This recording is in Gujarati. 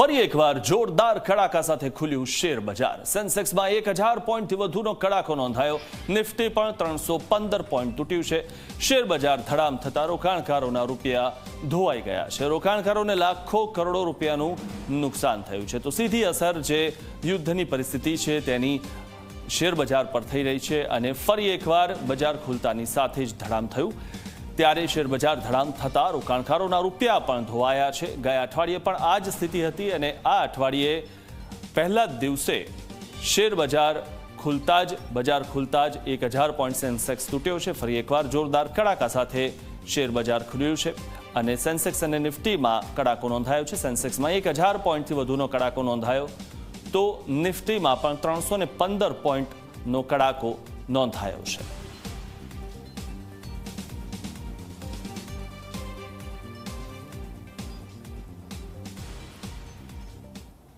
ફરી એકવાર જોરદાર કડાકા સાથે ખુલ્યું શેર બજાર। સેન્સેક્સમાં 1000 પોઈન્ટથી વધુનો કડાકો નોંધાયો। નિફ્ટી પણ 315 પોઈન્ટ તૂટ્યું છે। શેર બજાર ધડામ થતા રોકાણકારોના રૂપિયા ધોવાઈ ગયા છે। રોકાણકારોને લાખો કરોડો રૂપિયાનું નુકસાન થયું છે। તો સીધી અસર જે યુદ્ધની પરિસ્થિતિ છે તેની શેર બજાર પર થઈ રહી છે અને ફરી એકવાર બજાર ખુલતાની સાથે જ ધડામ થયું। ત્યારે શેર બજાર ધડામ થતા રોકાણકારોના રૂપિયા પણ ધોવાયા છે। ગયા અઠવાડિયે પણ આ જ સ્થિતિ હતી અને આ અઠવાડિયે પહેલા જ દિવસે શેર બજાર ખુલતા જ 1000 પોઈન્ટ સેન્સેક્સ તૂટ્યો છે। ફરી એકવાર જોરદાર કડાકા સાથે શેર બજાર ખુલ્યું છે અને સેન્સેક્સ અને નિફ્ટીમાં કડાકો નોંધાયો છે। સેન્સેક્સમાં 1000 પોઈન્ટથી વધુનો કડાકો નોંધાયો તો નિફ્ટીમાં પણ 315 પોઈન્ટનો કડાકો નોંધાયો છે।